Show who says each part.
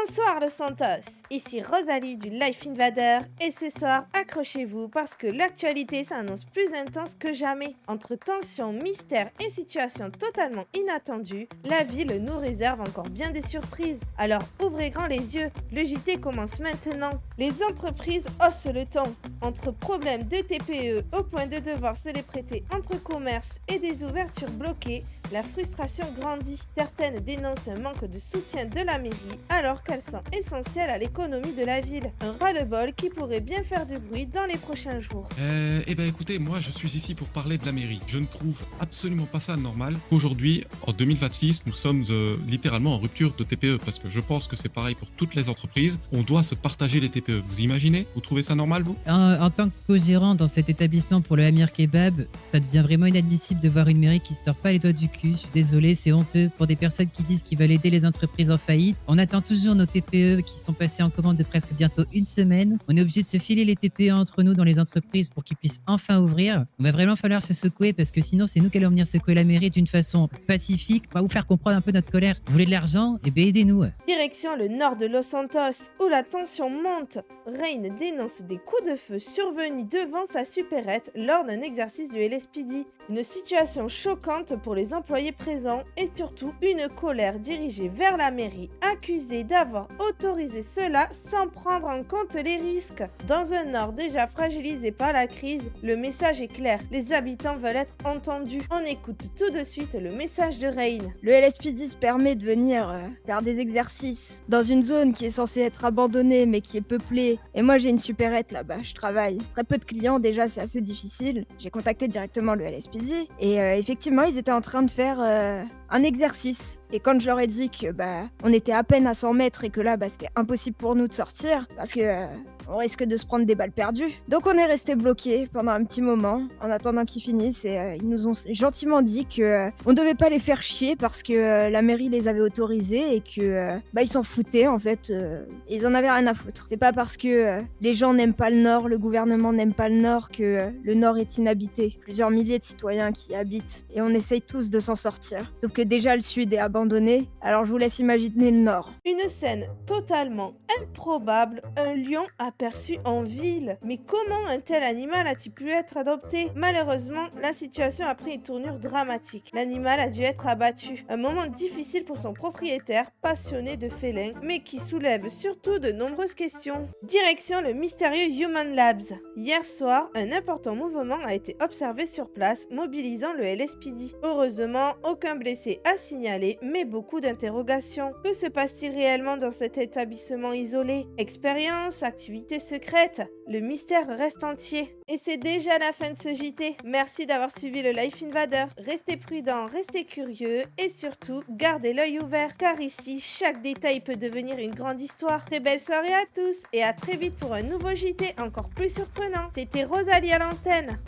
Speaker 1: Bonsoir le Santos, ici Rosalie du Life Invader et ce soir accrochez-vous parce que l'actualité s'annonce plus intense que jamais. Entre tensions, mystères et situations totalement inattendues, la ville nous réserve encore bien des surprises. Alors ouvrez grand les yeux, le JT commence maintenant. Les entreprises haussent le ton. Entre problèmes de TPE au point de devoir se les prêter entre commerces et des ouvertures bloquées, la frustration grandit. Certaines dénoncent un manque de soutien de la mairie alors qu'elles sont essentielles à l'économie de la ville. Un ras-le-bol qui pourrait bien faire du bruit dans les prochains jours.
Speaker 2: Écoutez, moi je suis ici pour parler de la mairie. Je ne trouve absolument pas ça normal qu'aujourd'hui, en 2026, nous sommes littéralement en rupture de TPE parce que je pense que c'est pareil pour toutes les entreprises. On doit se partager les TPE. Vous imaginez? Vous trouvez ça normal, vous?
Speaker 3: En tant que co-gérant dans cet établissement pour le Hamir Kebab, ça devient vraiment inadmissible de voir une mairie qui se sort pas les doigts du cul. Je suis désolé, c'est honteux pour des personnes qui disent qu'ils veulent aider les entreprises en faillite. On attend toujours nos TPE qui sont passés en commande de presque bientôt une semaine. On est obligé de se filer les TPE entre nous dans les entreprises pour qu'ils puissent enfin ouvrir. On va vraiment falloir se secouer parce que sinon c'est nous qui allons venir secouer la mairie d'une façon pacifique. On va vous faire comprendre un peu notre colère. Vous voulez de l'argent? Eh bien aidez-nous.
Speaker 1: Direction le nord de Los Santos, où la tension monte. Rain dénonce des coups de feu survenus devant sa supérette lors d'un exercice du LSPD. Une situation choquante pour les employés présents et surtout une colère dirigée vers la mairie, accusée d'avoir autorisé cela sans prendre en compte les risques. Dans un nord déjà fragilisé par la crise, le message est clair. Les habitants veulent être entendus. On écoute tout de suite le message de Rain.
Speaker 4: Le LSPD se permet de venir faire des exercices dans une zone qui est censée être abandonnée mais qui est peuplée. Et moi j'ai une supérette là-bas, je travaille. Très peu de clients déjà, c'est assez difficile. J'ai contacté directement le LSPD et effectivement ils étaient en train de faire un exercice. Et quand je leur ai dit que on était à peine à 100 mètres et que là c'était impossible pour nous de sortir parce que on risque de se prendre des balles perdues. Donc on est resté bloqués pendant un petit moment en attendant qu'ils finissent et ils nous ont gentiment dit que on devait pas les faire chier parce que la mairie les avait autorisés et que ils s'en foutaient en fait. Ils en avaient rien à foutre. C'est pas parce que les gens n'aiment pas le Nord, le gouvernement n'aime pas le Nord que le Nord est inhabité. Plusieurs milliers de citoyens qui y habitent et on essaye tous de s'en sortir. Sauf que déjà le Sud est abandonné, alors je vous laisse imaginer le Nord.
Speaker 1: Une scène totalement improbable, un lion aperçu en ville. Mais comment un tel animal a-t-il pu être adopté? Malheureusement, la situation a pris une tournure dramatique. L'animal a dû être abattu. Un moment difficile pour son propriétaire, passionné de félins, mais qui soulève surtout de nombreuses questions. Direction le mystérieux Human Labs. Hier soir, un important mouvement a été observé sur place, mobilisant le LSPD. Heureusement, aucun blessé à signaler, mais beaucoup d'interrogations. Que se passe-t-il réellement dans cet établissement isolé? Expérience, activités secrètes, le mystère reste entier. Et c'est déjà la fin de ce JT. Merci d'avoir suivi le Life Invader. Restez prudents, restez curieux et surtout, gardez l'œil ouvert car ici, chaque détail peut devenir une grande histoire. Très belle soirée à tous et à très vite pour un nouveau JT encore plus surprenant. C'était Rosalie à l'antenne.